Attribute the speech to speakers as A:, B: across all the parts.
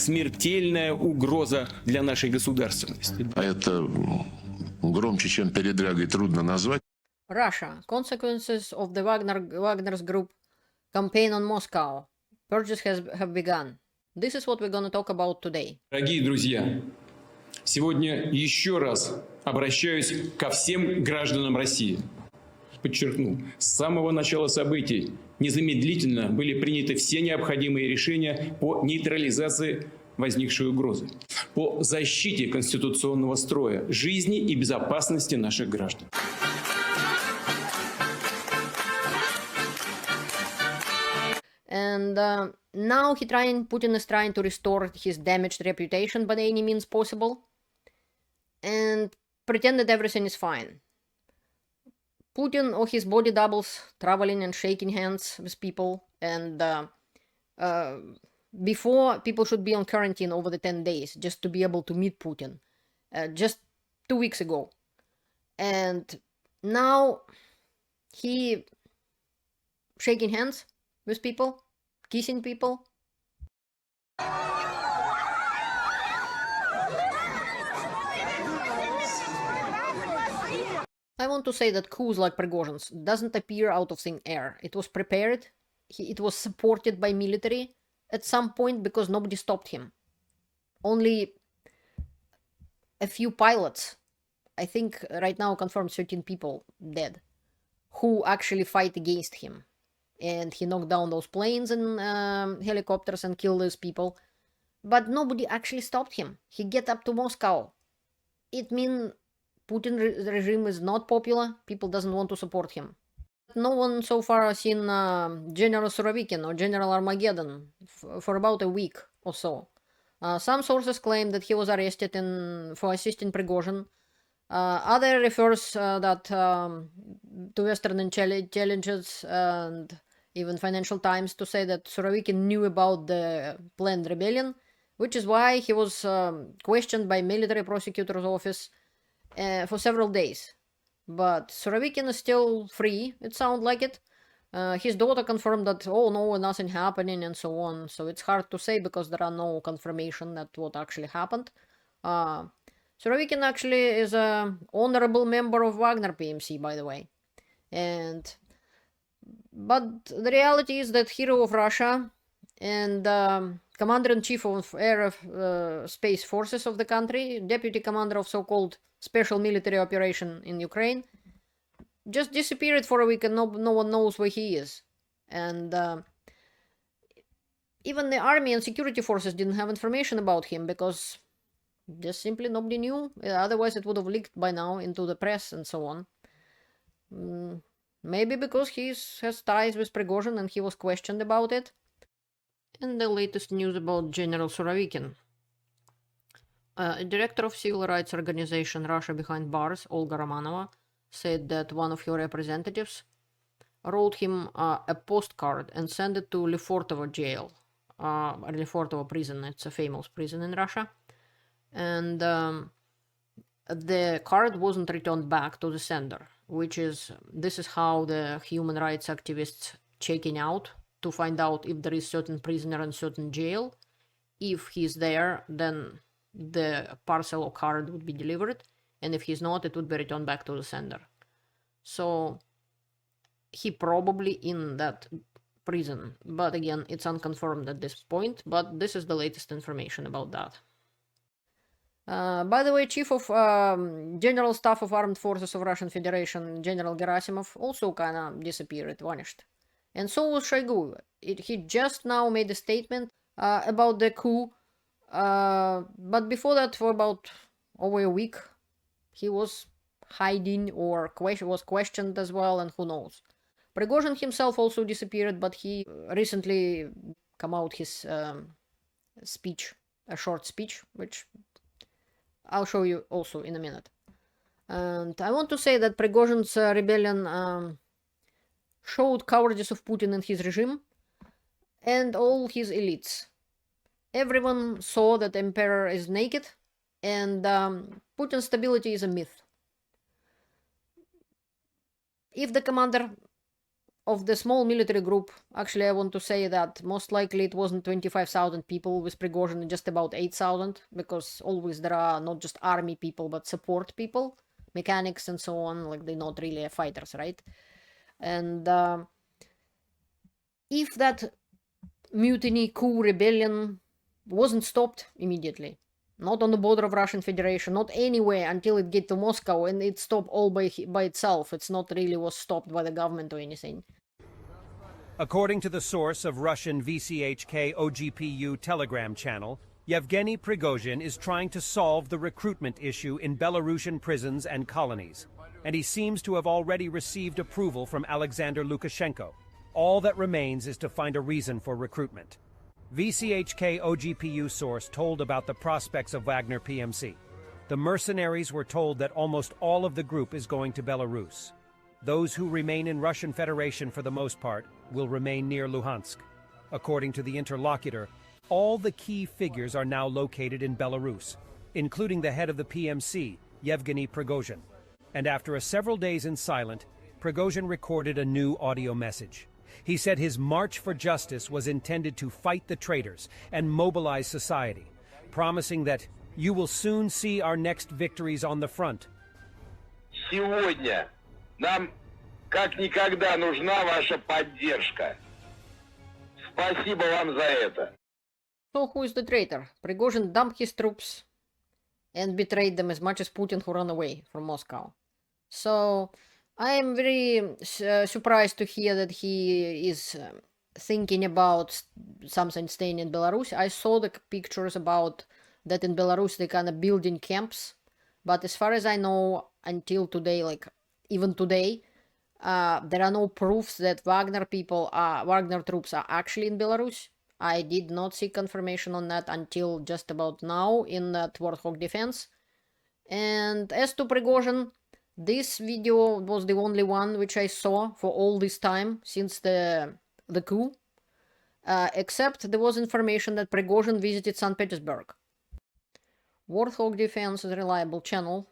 A: смертельная угроза для нашей государственности.
B: А это громче, чем передрягой, трудно назвать.
C: Russia. Consequences of the Wagner's Group campaign on Moscow. Purges have begun. This is what we're going to talk about today.
A: Дорогие друзья, сегодня еще раз обращаюсь ко всем гражданам России. Подчеркну, с самого начала событий незамедлительно были приняты все необходимые решения по нейтрализации возникшей угрозы, по защите конституционного строя, жизни и безопасности наших граждан.
C: And now Putin is trying to restore his damaged reputation by any means possible and pretend that everything is fine. Putin or his body doubles traveling and shaking hands with people, and before, people should be on quarantine over the 10 days just to be able to meet Putin, just 2 weeks ago. And now he shaking hands with people, kissing people. I want to say that coups like Prigozhin's doesn't appear out of thin air. It was prepared, it was supported by military at some point because nobody stopped him. Only a few pilots, I think right now confirmed 13 people dead, who actually fight against him. And he knocked down those planes and helicopters and killed those people. But nobody actually stopped him. He get up to Moscow. It means Putin regime is not popular. People doesn't want to support him. No one so far has seen General Surovikin or General Armageddon for about a week or so. Some sources claim that he was arrested for assisting Prigozhin. Other refers that to Western intelligence and even Financial Times to say that Surovikin knew about the planned rebellion, which is why he was questioned by military prosecutor's office for several days. But Surovikin is still free, it sounds like it. His daughter confirmed that, oh no, nothing happening and so on. So it's hard to say because there are no confirmation that what actually happened. Surovikin actually is an honorable member of Wagner PMC, by the way. But the reality is that hero of Russia and commander-in-chief of air space forces of the country, deputy commander of so-called special military operation in Ukraine, just disappeared for a week and no one knows where he is. And even the army and security forces didn't have information about him because just simply nobody knew. Otherwise it would have leaked by now into the press and so on. Maybe because he has ties with Prigozhin and he was questioned about it. And the latest news about General Surovikin. A director of civil rights organization Russia Behind Bars, Olga Romanova, said that one of her representatives wrote him a postcard and sent it to Lefortovo jail, Lefortovo prison. It's a famous prison in Russia. And the card wasn't returned back to the sender, this is how the human rights activists checking out to find out if there is certain prisoner in certain jail. If he's there, then the parcel or card would be delivered, and if he's not, it would be returned back to the sender. So he probably in that prison, but again, it's unconfirmed at this point, but this is the latest information about that. By the way, Chief of General Staff of Armed Forces of Russian Federation, General Gerasimov, also kind of disappeared, vanished. And so was Shoigu. He just now made a statement about the coup, but before that, for about over a week, he was hiding or was questioned as well, and who knows. Prigozhin himself also disappeared, but he recently come out his speech, a short speech, which I'll show you also in a minute. And I want to say that Prigozhin's rebellion showed cowardice of Putin and his regime and all his elites. Everyone saw that emperor is naked and Putin's stability is a myth. If the commander of the small military group, actually, I want to say that most likely it wasn't 25,000 people with Prigozhin, just about 8,000, because always there are not just army people, but support people, mechanics and so on, like they're not really fighters, right? And if that mutiny, coup, rebellion wasn't stopped immediately, not on the border of Russian Federation, not anywhere until it get to Moscow, and it stopped all by itself. It's not really was stopped by the government or anything.
D: According to the source of Russian VCHK OGPU Telegram channel, Yevgeny Prigozhin is trying to solve the recruitment issue in Belarusian prisons and colonies, and he seems to have already received approval from Alexander Lukashenko. All that remains is to find a reason for recruitment. VCHK OGPU source told about the prospects of Wagner PMC. The mercenaries were told that almost all of the group is going to Belarus. Those who remain in Russian Federation for the most part will remain near Luhansk. According to the interlocutor, all the key figures are now located in Belarus, including the head of the PMC, Yevgeny Prigozhin. And after several days in silence, Prigozhin recorded a new audio message. He said his march for justice was intended to fight the traitors and mobilize society, promising that you will soon see our next victories on the front.
E: Сегодня нам как никогда нужна ваша поддержка. Спасибо вам за это.
C: So who is the traitor? Prigozhin dumped his troops and betrayed them as much as Putin, who ran away from Moscow. So I am very surprised to hear that he is thinking about something staying in Belarus. I saw the pictures about that in Belarus they kind of building camps, but as far as I know, until today, like even today, there are no proofs that Wagner troops are actually in Belarus. I did not see confirmation on that until just about now in that Warthog Defense. And as to Prigozhin, this video was the only one which I saw for all this time since the coup, except there was information that Prigozhin visited St. Petersburg. Warthog Defense is a reliable channel,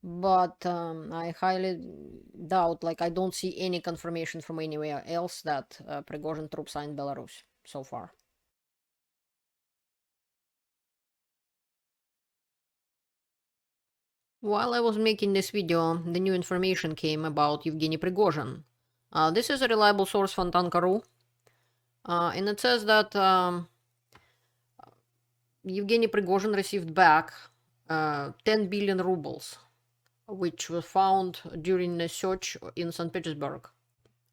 C: but I highly doubt, like I don't see any confirmation from anywhere else that Prigozhin troops are in Belarus so far. While I was making this video, the new information came about Yevgeny Prigozhin. This is a reliable source from Tankaru, and it says that Yevgeny Prigozhin received back 10 billion rubles, which was found during a search in St. Petersburg.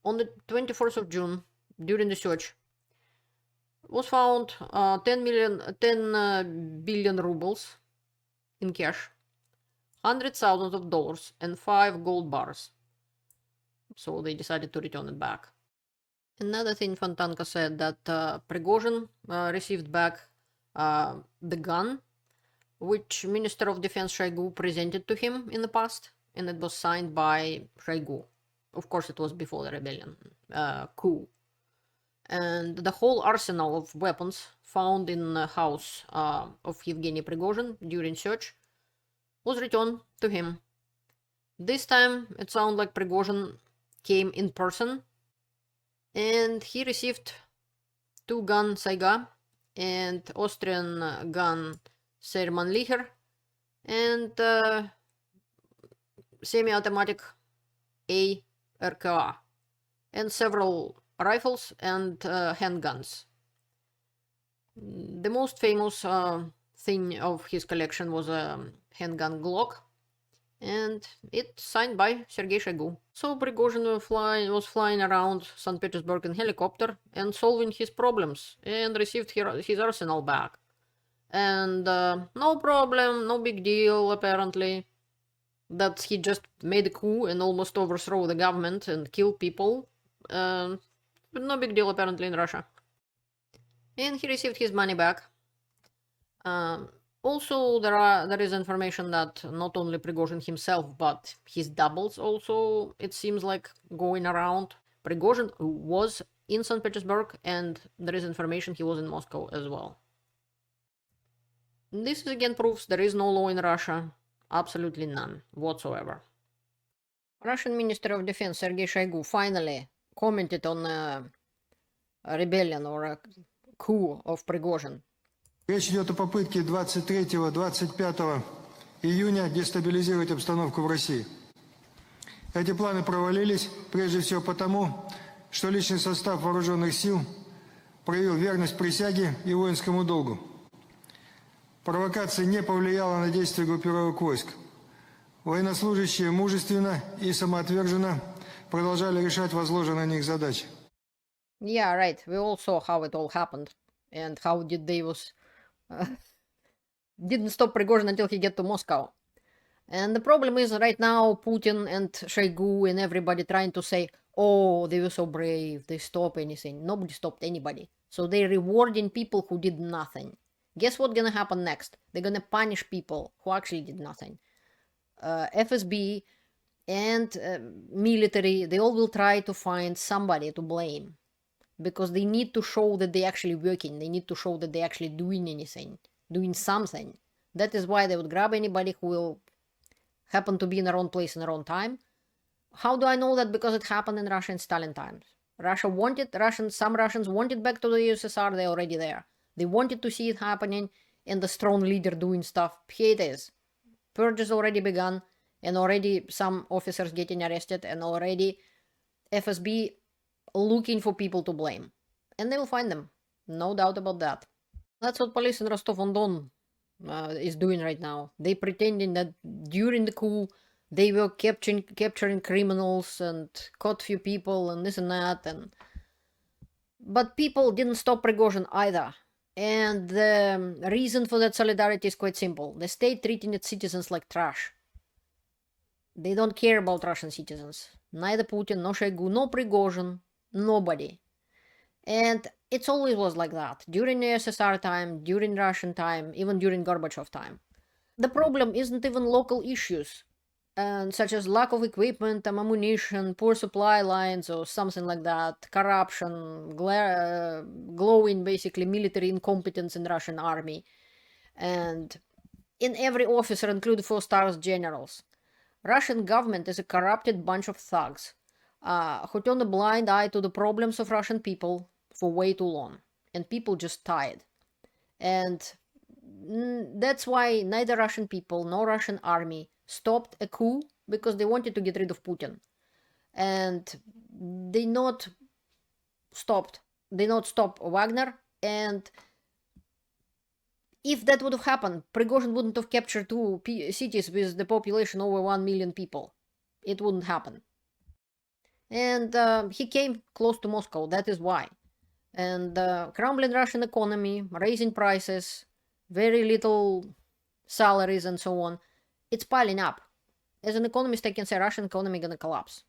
C: On the 24th of June, during the search, was found 10 billion rubles in cash, $100,000 of dollars, and 5 gold bars. So they decided to return it back. Another thing Fontanka said that Prigozhin received back the gun which Minister of Defense Shoigu presented to him in the past, and it was signed by Shoigu. Of course, it was before the rebellion, coup. And the whole arsenal of weapons found in the house of Yevgeny Prigozhin during search was returned to him. This time, it sounded like Prigozhin came in person, and he received 2 gun Saiga and Austrian gun Sermanlicher and semi-automatic ARKA and several rifles and handguns. The most famous thing of his collection was a handgun Glock, and it's signed by Sergei Shoigu. So Prigozhin was flying around St. Petersburg in helicopter and solving his problems, and received his arsenal back. And no problem, no big deal apparently, that he just made a coup and almost overthrew the government and kill people. But no big deal apparently in Russia. And he received his money back. Also, there is information that not only Prigozhin himself, but his doubles also, it seems like, going around. Prigozhin was in St. Petersburg, and there is information he was in Moscow as well. This again proves there is no law in Russia. Absolutely none whatsoever. Russian Minister of Defense Sergei Shoigu finally commented on a rebellion or a coup of Prigozhin.
F: Речь идет о попытке 23-25 июня дестабилизировать обстановку в России. Эти планы провалились прежде всего потому, что личный состав вооруженных сил проявил верность присяге и воинскому долгу. Провокация не повлияла на действия группировок войск. Военнослужащие мужественно и самоотверженно продолжали решать возложенные на них задачи.
C: Yeah, right. We all saw how it all happened and how didn't stop Prigozhin until he get to Moscow. And the problem is right now Putin and Shoigu and everybody trying to say, oh, they were so brave, they stopped anything. Nobody stopped anybody. So they're rewarding people who did nothing. Guess what's gonna happen next? They're gonna punish people who actually did nothing. FSB and military, they all will try to find somebody to blame. Because they need to show that they're actually working. They need to show that they're actually doing anything, doing something. That is why they would grab anybody who will happen to be in the wrong place in the wrong time. How do I know that? Because it happened in Russia in Stalin times. Some Russians wanted back to the USSR, they're already there. They wanted to see it happening and the strong leader doing stuff. Here it is. Purges already begun and already some officers getting arrested and already FSB looking for people to blame. And they will find them. No doubt about that. That's what police in Rostov-on-Don is doing right now. They pretending that during the coup they were capturing criminals and caught few people and this and that. But people didn't stop Prigozhin either. And the reason for that solidarity is quite simple. The state treating its citizens like trash. They don't care about Russian citizens. Neither Putin, no Shoigu, no Prigozhin. Nobody. And it's always was like that. During the USSR time, during Russian time, even during Gorbachev time. The problem isn't even local issues, such as lack of equipment, ammunition, poor supply lines, or something like that, corruption, glowing basically military incompetence in Russian army, and in every officer, including 4-star generals. Russian government is a corrupted bunch of thugs who turn a blind eye to the problems of Russian people for way too long. And people just tired. And that's why neither Russian people nor Russian army stopped a coup because they wanted to get rid of Putin. And they not stop Wagner. And if that would have happened, Prigozhin wouldn't have captured two cities with the population over 1 million people. It wouldn't happen. And he came close to Moscow, that is why. And crumbling Russian economy, raising prices, very little salaries and so on, it's piling up. As an economist, I can say Russian economy gonna collapse.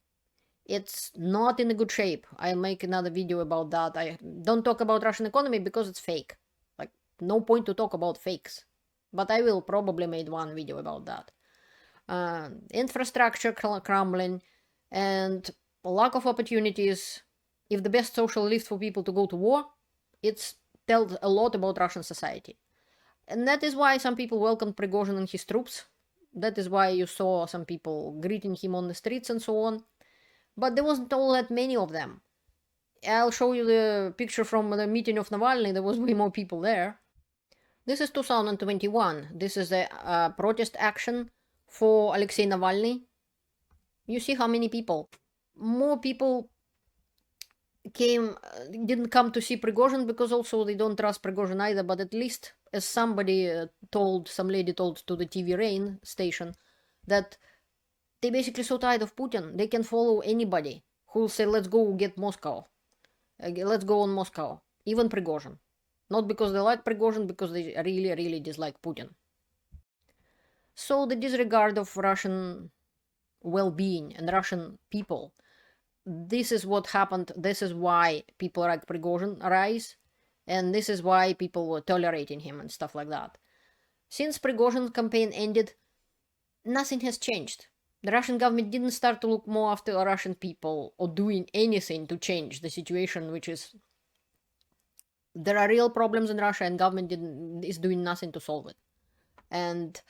C: It's not in a good shape. I'll make another video about that. I don't talk about Russian economy because it's fake. Like, no point to talk about fakes. But I will probably make one video about that. Infrastructure crumbling and lack of opportunities. If the best social lift for people to go to war, it tells a lot about Russian society. And that is why some people welcomed Prigozhin and his troops. That is why you saw some people greeting him on the streets and so on. But there wasn't all that many of them. I'll show you the picture from the meeting of Navalny. There was way more people there. This is 2021. This is a protest action for Alexei Navalny. You see how many people. More people didn't come to see Prigozhin because also they don't trust Prigozhin either, but at least as some lady told to the TV Rain station that they basically so tired of Putin, they can follow anybody who will say, let's go get Moscow. Let's go on Moscow. Even Prigozhin. Not because they like Prigozhin, because they really, really dislike Putin. So the disregard of Russian well-being and Russian people, this is what happened. This is why people like Prigozhin rise, and this is why people were tolerating him and stuff like that. Since Prigozhin's campaign ended, nothing has changed. The Russian government didn't start to look more after Russian people or doing anything to change the situation, which is there are real problems in Russia and government is doing nothing to solve it. And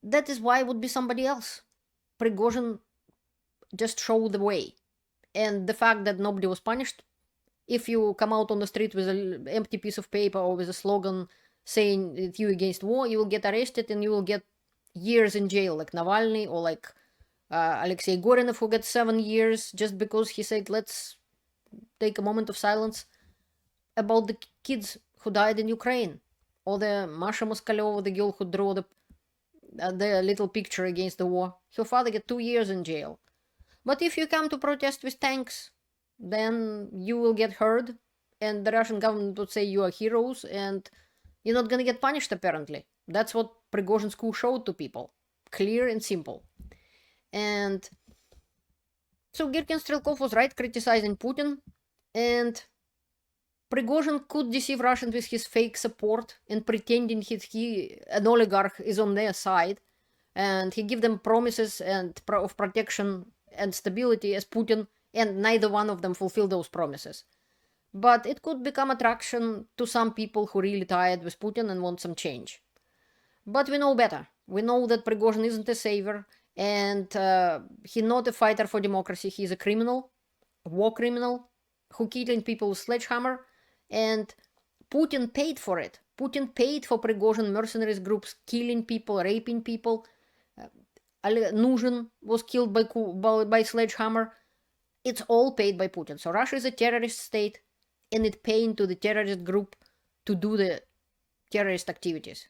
C: that is why it would be somebody else. Prigozhin just showed the way. And the fact that nobody was punished, if you come out on the street with an empty piece of paper or with a slogan saying that you against war, you will get arrested and you will get years in jail, like Navalny or like Alexei Gorinov, who got 7 years just because he said, let's take a moment of silence about the kids who died in Ukraine. Or the Masha Moskaleova, the girl who drew the little picture against the war. Her father got 2 years in jail. But if you come to protest with tanks, then you will get heard, and the Russian government would say you are heroes, and you're not gonna get punished, apparently. That's what Prigozhin's coup showed to people. Clear and simple. And so Girkin Strelkov was right criticizing Putin, and Prigozhin could deceive Russians with his fake support and pretending an oligarch is on their side, and he give them promises of protection and stability as Putin, and neither one of them fulfill those promises. But it could become attraction to some people who really tired with Putin and want some change. But we know better. We know that Prigozhin isn't a savior, and he's not a fighter for democracy. He's a criminal, a war criminal, who killing people with sledgehammer, and Putin paid for it. Putin paid for Prigozhin mercenaries groups killing people, raping people. Nuzhin was killed by sledgehammer. It's all paid by Putin. So Russia is a terrorist state, and it's paying to the terrorist group to do the terrorist activities.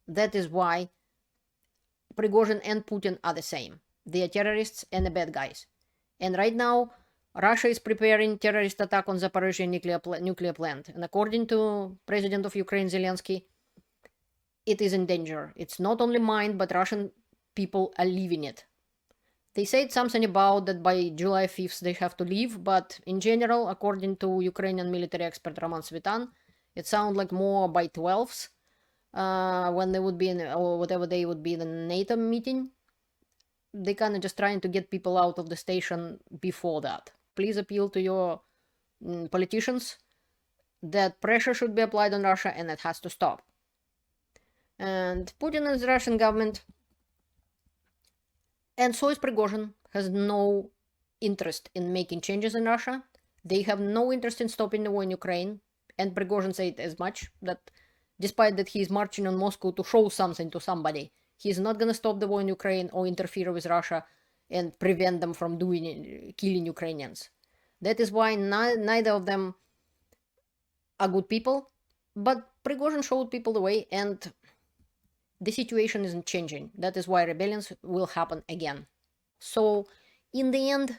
C: That is why Prigozhin and Putin are the same. They are terrorists and the bad guys. And right now, Russia is preparing terrorist attack on Zaporizhzhia nuclear plant. And according to President of Ukraine Zelensky, it is in danger. It's not only mine, but Russian people are leaving it. They said something about that by July 5th they have to leave, but in general, according to Ukrainian military expert Roman Svitan, it sounds like more by 12th, when they would be in, or whatever day would be the NATO meeting. They kind of just trying to get people out of the station before that. Please appeal to your politicians that pressure should be applied on Russia and it has to stop. And Putin and the Russian government, and so is Prigozhin, has no interest in making changes in Russia. They have no interest in stopping the war in Ukraine. And Prigozhin said as much, that despite that he is marching on Moscow to show something to somebody, he's not going to stop the war in Ukraine or interfere with Russia and prevent them from killing Ukrainians. That is why neither of them are good people. But Prigozhin showed people the way, and the situation isn't changing. That is why rebellions will happen again. So, in the end,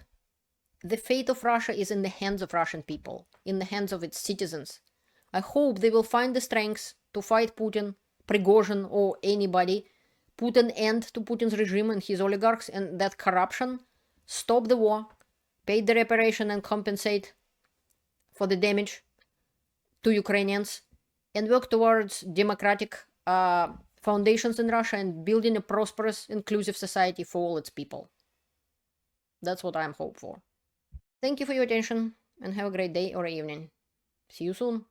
C: the fate of Russia is in the hands of Russian people, in the hands of its citizens. I hope they will find the strength to fight Putin, Prigozhin, or anybody, put an end to Putin's regime and his oligarchs and that corruption, stop the war, pay the reparation and compensate for the damage to Ukrainians, and work towards democratic foundations in Russia and building a prosperous, inclusive society for all its people. That's what I'm hoping for. Thank you for your attention, and have a great day or evening. See you soon.